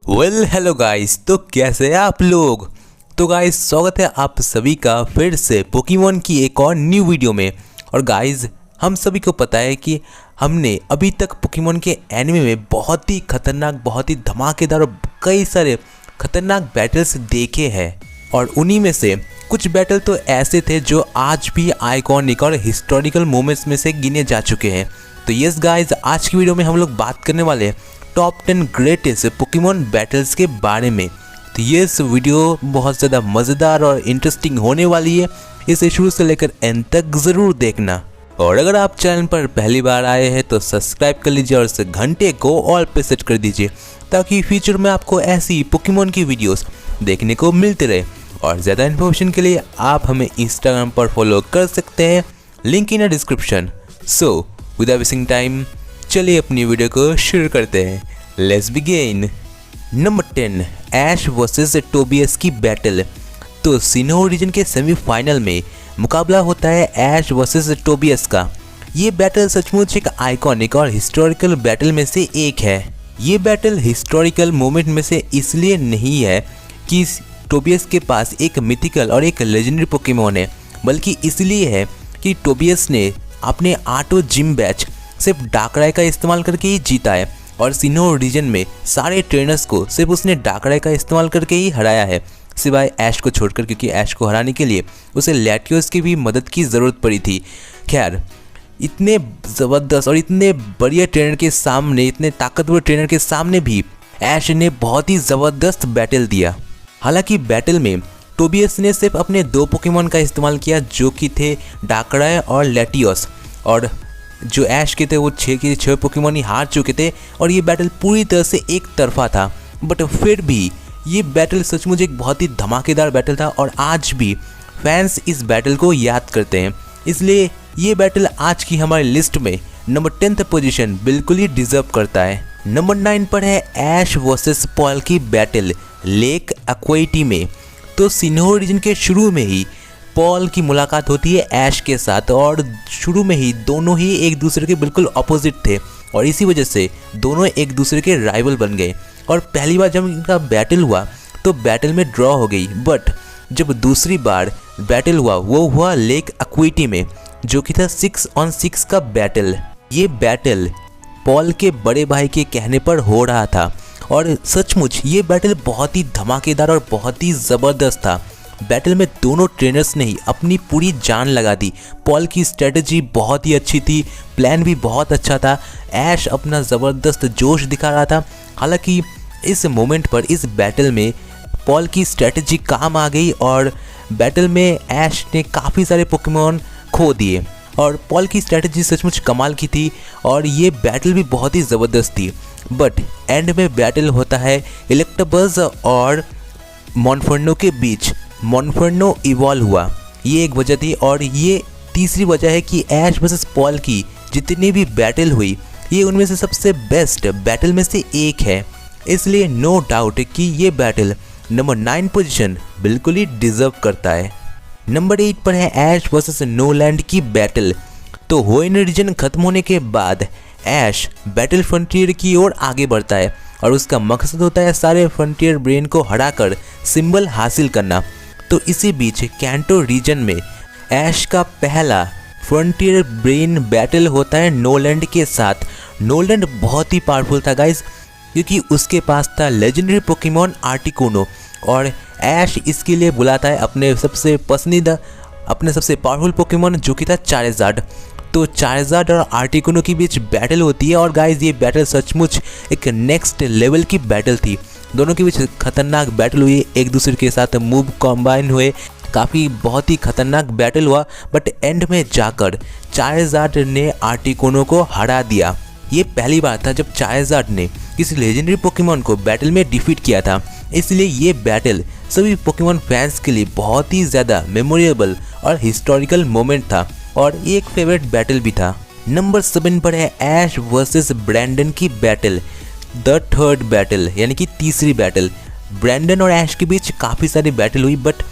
Hello guys, तो कैसे हैं आप लोग। तो गाइस स्वागत है आप सभी का फिर से पोकेमॉन की एक और न्यू वीडियो में। और गाइस हम सभी को पता है कि हमने अभी तक पोकेमॉन के एनिमे में बहुत ही खतरनाक, बहुत ही धमाकेदार और कई सारे खतरनाक बैटल्स देखे हैं। और उन्हीं में से कुछ बैटल तो ऐसे थे जो आज भी आइकॉनिक और हिस्टोरिकल मोमेंट्स में से गिने जा चुके हैं। तो यस गाइस, आज की वीडियो में हम लोग बात करने वाले हैं टॉप 10 ग्रेटेस्ट पोकेमॉन बैटल्स के बारे में। तो ये वीडियो बहुत ज़्यादा मज़ेदार और इंटरेस्टिंग होने वाली है, इसे शुरू से लेकर एंड तक ज़रूर देखना। और अगर आप चैनल पर पहली बार आए हैं तो सब्सक्राइब कर लीजिए और इस घंटे को ऑल पे सेट कर दीजिए ताकि फ्यूचर में आपको ऐसी पोकेमॉन की वीडियोस देखने को मिलते रहे। और ज़्यादा इन्फॉर्मेशन के लिए आप हमें इंस्टाग्राम पर फॉलो कर सकते हैं, link in description. So without wasting time चलिए अपनी वीडियो को शुरू करते हैं। Let's begin. Number 10, Ash versus Tobias की बैटल। तो सिन्हो रीजन के सेमीफाइनल में मुकाबला होता है ऐश वर्सेस टोबियस का। ये बैटल सचमुच एक आइकॉनिक और हिस्टोरिकल बैटल में से एक है। ये बैटल हिस्टोरिकल मोमेंट में से इसलिए नहीं है कि टोबियस के पास एक मिथिकल और एक लेजेंडरी पोकेमॉन है, बल्कि इसलिए है कि टोबियस ने अपने आटो जिम बैच सिर्फ डाकराय का इस्तेमाल करके ही जीता है। और सिन्हो रीजन में सारे ट्रेनर्स को सिर्फ उसने डाकराय का इस्तेमाल करके ही हराया है, सिवाय ऐश को छोड़कर, क्योंकि ऐश को हराने के लिए उसे लैटियोस की भी मदद की ज़रूरत पड़ी थी। खैर, इतने ज़बरदस्त और इतने बढ़िया ट्रेनर के सामने, इतने ताकतवर ट्रेनर के सामने भी ऐश ने बहुत ही ज़बरदस्त बैटल दिया। हालांकि बैटल में टोबियस ने सिर्फ अपने 2 पोकेमॉन का इस्तेमाल किया, जो कि थे डाकराय और लैटियोस। और जो ऐश के थे वो 6 के 6 पोकेमॉन ही हार चुके थे और ये बैटल पूरी तरह से एक तरफा था। बट फिर भी ये बैटल सचमुच एक बहुत ही धमाकेदार बैटल था और आज भी फैंस इस बैटल को याद करते हैं। इसलिए ये बैटल आज की हमारी लिस्ट में नंबर 10th पोजीशन बिल्कुल ही डिजर्व करता है। नंबर 9 पर है ऐश वर्सेस पॉल की बैटल लेक एक्वाइटी में। तो सिन्हो रीजन के शुरू में ही पॉल की मुलाकात होती है ऐश के साथ और शुरू में ही दोनों ही एक दूसरे के बिल्कुल ऑपोजिट थे और इसी वजह से दोनों एक दूसरे के राइवल बन गए। और पहली बार जब इनका बैटल हुआ तो बैटल में ड्रॉ हो गई, बट जब दूसरी बार बैटल हुआ वो हुआ लेक एक्वाइटी में, जो कि था 6-on-6 का बैटल। ये बैटल पॉल के बड़े भाई के कहने पर हो रहा था और सचमुच ये बैटल बहुत ही धमाकेदार और बहुत ही ज़बरदस्त था। बैटल में दोनों ट्रेनर्स ने ही अपनी पूरी जान लगा दी। पॉल की स्ट्रेटजी बहुत ही अच्छी थी, प्लान भी बहुत अच्छा था, ऐश अपना ज़बरदस्त जोश दिखा रहा था। हालांकि इस मोमेंट पर, इस बैटल में पॉल की स्ट्रेटजी काम आ गई और बैटल में ऐश ने काफ़ी सारे पोकेमॉन खो दिए और पॉल की स्ट्रेटजी सचमुच कमाल की थी और ये बैटल भी बहुत ही ज़बरदस्त थी। बट एंड में बैटल होता है इलेक्टाबज़ और मोनफर्नो के बीच। मोनफर्नो इवॉल्व हुआ, ये एक वजह थी। और ये तीसरी वजह है कि ऐश वर्सेस पॉल की जितनी भी बैटल हुई, ये उनमें से सबसे बेस्ट बैटल में से एक है। इसलिए नो डाउट कि ये बैटल नंबर 9 पोजीशन बिल्कुल ही डिजर्व करता है। नंबर 8 पर है ऐश वर्सेस नोलैंड की बैटल। तो होएन रीजन खत्म होने के बाद ऐश बैटल फ्रंटियर की ओर आगे बढ़ता है और उसका मकसद होता है सारे फ्रंटियर ब्रेन को हराकर सिंबल हासिल करना। तो इसी बीच कैंटो रीजन में ऐश का पहला फ्रंटियर ब्रेन बैटल होता है नोलैंड के साथ। नोलैंड बहुत ही पावरफुल था गाइस, क्योंकि उसके पास था लेजेंडरी पोकेमॉन आर्टिकुनो और ऐश इसके लिए बुलाता है अपने सबसे पसंदीदा, अपने सबसे पावरफुल पोकेमॉन, जो कि था चारेजार्ड। तो चारेजार्ड और आर्टिकुनो के बीच बैटल होती है और गाइस ये बैटल सचमुच एक नेक्स्ट लेवल की बैटल थी। दोनों के बीच खतरनाक बैटल हुई, एक दूसरे के साथ मूव कॉम्बाइन हुए, काफ़ी बहुत ही खतरनाक बैटल हुआ। बट एंड में जाकर चारेजार्ड ने आर्टिकुनो को हरा दिया। ये पहली बार था जब चारेजार्ड ने किसी लेजेंडरी पोकेमॉन को बैटल में डिफीट किया था, इसलिए ये बैटल सभी पोकेमॉन फैंस के लिए बहुत ही ज़्यादा मेमोरेबल और हिस्टोरिकल मोमेंट था और ये एक फेवरेट बैटल भी था। नंबर 7 पर है ऐश वर्सेस ब्रैंडन की बैटल, द थर्ड बैटल, यानी कि तीसरी बैटल। ब्रैंडन और ऐश के बीच काफ़ी सारी बैटल हुई, बट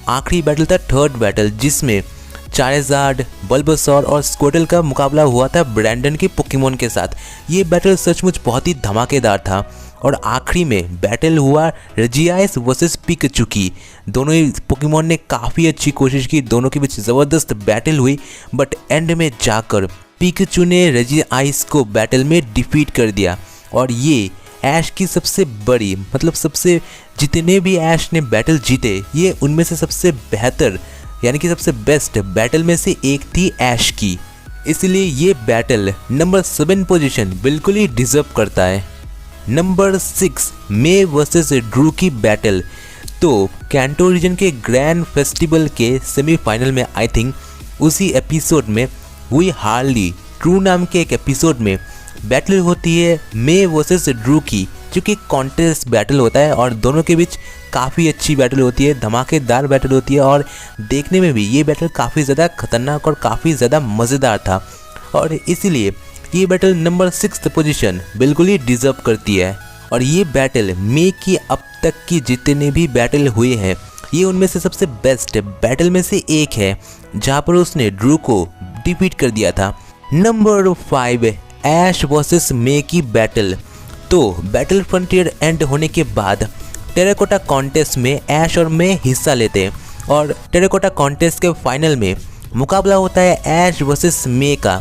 आखिरी बैटल था थर्ड बैटल, जिसमें चारेजार्ड, बल्बासौर और स्क्वार्टल का मुकाबला हुआ था ब्रैंडन के पोकेमॉन के साथ। ये बैटल सचमुच बहुत ही धमाकेदार था और आखिरी में बैटल हुआ रेजियास वर्सेस पिकाचू की। दोनों ही पोकेमॉन ने काफ़ी अच्छी कोशिश की, दोनों के बीच ज़बरदस्त बैटल हुई, बट एंड में जाकर पिकाचू ने रेजियास को बैटल में डिफीट कर दिया। और ये ऐश की सबसे बड़ी, मतलब सबसे जितने भी ऐश ने बैटल जीते, ये उनमें से सबसे बेहतर यानी कि सबसे बेस्ट बैटल में से एक थी ऐश की। इसलिए ये बैटल नंबर 7 पोजीशन बिल्कुल ही डिजर्व करता है। नंबर 6 मे वर्सेस ड्रू की बैटल। तो कैंटो रीजन के ग्रैंड फेस्टिवल के सेमीफाइनल में आई थिंक उसी एपिसोड में हुई हार्ली ड्रू नाम के एक एपिसोड में बैटल होती है मे वर्सेस ड्रू की, जो कि कॉन्टेस्ट बैटल होता है और दोनों के बीच काफ़ी अच्छी बैटल होती है, धमाकेदार बैटल होती है और देखने में भी ये बैटल काफ़ी ज़्यादा खतरनाक और काफ़ी ज़्यादा मज़ेदार था। और इसीलिए ये बैटल नंबर 6 पोजीशन बिल्कुल ही डिज़र्व करती है। और ये बैटल मे की अब तक की जितने भी बैटल हुए हैं, ये उनमें से सबसे बेस्ट बैटल में से एक है, जहाँ पर उसने ड्रू को डिफीट कर दिया था। नंबर 5 ऐश वर्सेस मे की बैटल। तो बैटल फ्रंटियर एंड होने के बाद टेराकोटा कॉन्टेस्ट में ऐश और मे हिस्सा लेते हैं और टेराकोटा कॉन्टेस्ट के फाइनल में मुकाबला होता है ऐश वर्सेस मे का।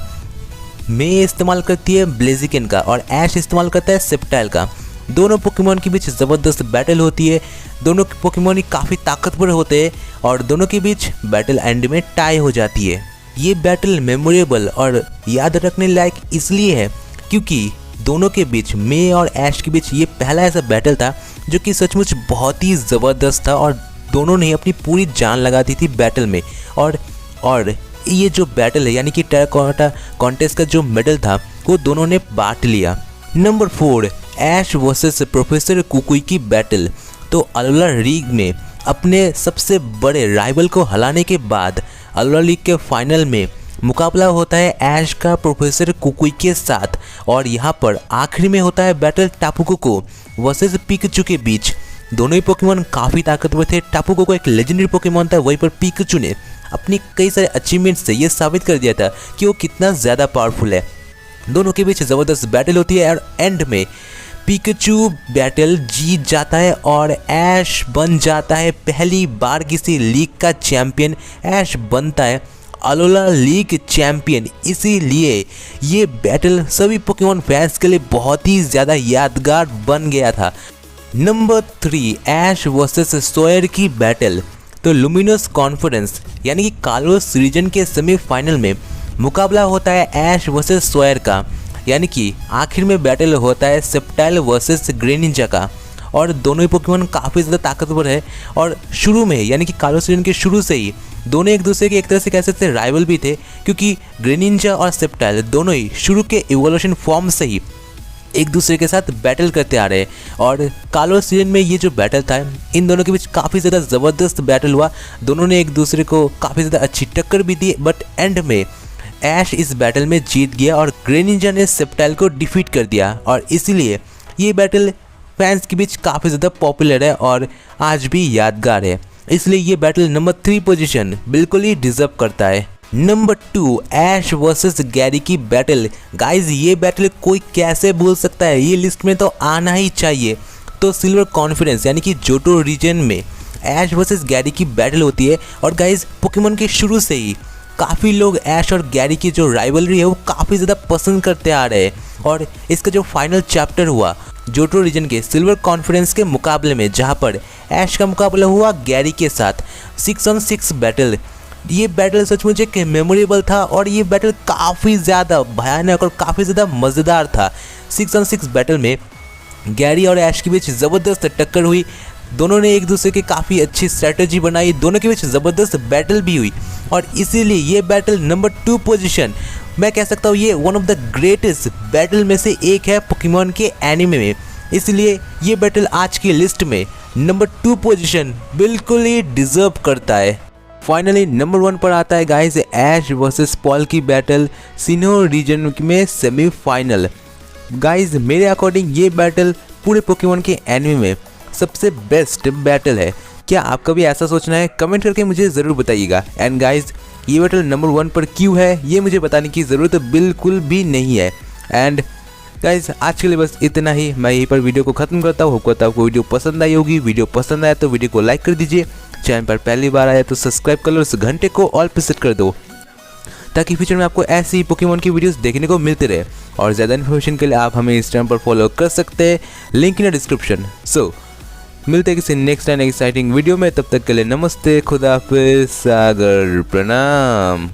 मे इस्तेमाल करती है ब्लेजिकन का और ऐश इस्तेमाल करता है सेप्टाइल का। दोनों पोकेमॉन के बीच ज़बरदस्त बैटल होती है, दोनों पोकेमॉन ही काफ़ी ताकतवर होते हैं और दोनों के बीच बैटल एंड में टाई हो जाती है। ये बैटल मेमोरेबल और याद रखने लायक इसलिए है क्योंकि दोनों के बीच मे और ऐश के बीच ये पहला ऐसा बैटल था जो कि सचमुच बहुत ही ज़बरदस्त था और दोनों ने अपनी पूरी जान लगा दी थी बैटल में। और ये जो बैटल है यानी कि टेराकोटा कॉन्टेस्ट का जो मेडल था वो दोनों ने बांट लिया। नंबर 4 ऐश वर्सेस प्रोफेसर कुकुई की बैटल। तो अलोला लीग में अपने सबसे बड़े राइवल को हराने के बाद अलोला लीग के फाइनल में मुकाबला होता है ऐश का प्रोफेसर कुकुई के साथ और यहाँ पर आखिरी में होता है बैटल टापू कोको वर्सेस पिकाचू के बीच। दोनों ही पोकेमॉन काफ़ी ताकतवर थे। टापू कोको एक लेजेंडरी पोकेमॉन था, वहीं पर पिकाचू ने अपनी कई सारे अचीवमेंट से ये साबित कर दिया था कि वो कितना ज़्यादा पावरफुल है। दोनों के बीच ज़बरदस्त बैटल होती है और एंड में पिकाचू बैटल जीत जाता है और ऐश बन जाता है पहली बार किसी लीग का चैंपियन। ऐश बनता है अलोला लीग चैंपियन। इसीलिए ये बैटल सभी पोकेमॉन फैंस के लिए बहुत ही ज़्यादा यादगार बन गया था। नंबर 3 ऐश वर्सेस सोयर की बैटल। तो लुमिनस कॉन्फ्रेंस यानी कि कालोस रीजन के सेमीफाइनल में मुकाबला होता है ऐश वर्सेस सोयर का, यानी कि आखिर में बैटल होता है सेप्टाइल वर्सेस ग्रेनिंजा का। और दोनों ही पोकेमॉन काफ़ी ज़्यादा ताकतवर है और शुरू में यानी कि कालोस रीजन के शुरू से ही दोनों एक दूसरे के एक तरह से कह सकते हैं राइवल भी थे, क्योंकि ग्रेनिंजा और सेप्टाइल दोनों ही शुरू के इवोल्यूशन फॉर्म से ही एक दूसरे के साथ बैटल करते आ रहे हैं। और कालोस रीजन में ये जो बैटल था इन दोनों के बीच काफ़ी ज़्यादा ज़बरदस्त बैटल हुआ। दोनों ने एक दूसरे को काफ़ी ज़्यादा अच्छी टक्कर भी दी, बट एंड में ऐश इस बैटल में जीत गया और ग्रेनिंजा ने सेप्टाइल को डिफीट कर दिया। और इसीलिए ये बैटल फैंस के बीच काफ़ी ज़्यादा पॉपुलर है और आज भी यादगार है। इसलिए ये बैटल नंबर 3 पोजीशन बिल्कुल ही डिजर्व करता है। नंबर 2 ऐश वर्सेस गैरी की बैटल। गाइज ये बैटल कोई कैसे भूल सकता है, ये लिस्ट में तो आना ही चाहिए। तो सिल्वर कॉन्फ्रेंस यानी कि जोटो रीजन में ऐश वर्सेस गैरी की बैटल होती है। और गाइज पोकेमॉन के शुरू से ही काफ़ी लोग ऐश और गैरी की जो राइवलरी है वो काफ़ी ज़्यादा पसंद करते आ रहे हैं। और इसका जो फाइनल चैप्टर हुआ जोटो रीजन के सिल्वर कॉन्फ्रेंस के मुकाबले में, जहाँ पर ऐश का मुकाबला हुआ गैरी के साथ 6-on-6 बैटल। ये बैटल सचमुच एक मेमोरेबल था और ये बैटल काफ़ी ज़्यादा भयानक और काफ़ी ज़्यादा मज़ेदार था। 6-on-6 बैटल में गैरी और ऐश के बीच ज़बरदस्त टक्कर हुई। दोनों ने एक दूसरे की काफ़ी अच्छी स्ट्रेटजी बनाई, दोनों के बीच ज़बरदस्त बैटल भी हुई और इसीलिए ये बैटल नंबर 2 पोजीशन मैं कह सकता हूँ ये one of the greatest battle में से एक है पोकेमॉन के एनिमे में। इसलिए ये बैटल आज की लिस्ट में नंबर 2 पोजीशन बिल्कुल ही डिजर्व करता है। फाइनली नंबर 1 पर आता है गाइस ऐश वर्सेस पॉल की बैटल सिन्हो रीजन में सेमीफाइनल। गाइस मेरे अकॉर्डिंग ये बैटल पूरे पोकेमॉन के एनिमे में सबसे बेस्ट बैटल है। क्या आपका भी ऐसा सोचना है? कमेंट करके मुझे ज़रूर बताइएगा। एंड गाइस ये बैटल नंबर 1 पर क्यों है ये मुझे बताने की ज़रूरत बिल्कुल भी नहीं है। एंड गाइस आज के लिए बस इतना ही, मैं यहीं पर वीडियो को खत्म करता हूँ। होप करता हूँ आपको वीडियो पसंद आई होगी। वीडियो पसंद आया तो वीडियो को लाइक कर दीजिए, चैनल पर पहली बार आया तो सब्सक्राइब कर लो, उस घंटे को ऑल पे सेट कर दो ताकि फ्यूचर में आपको ऐसी पोकेमॉन की वीडियोस देखने को मिलते रहे। और ज़्यादा इन्फॉर्मेशन के लिए आप हमें इंस्टाग्राम पर फॉलो कर सकते हैं, लिंक इन डिस्क्रिप्शन। सो मिलते हैं किसी नेक्स्ट एंड एक्साइटिंग वीडियो में, तब तक के लिए नमस्ते, खुदा हाफिज़, सागर प्रणाम।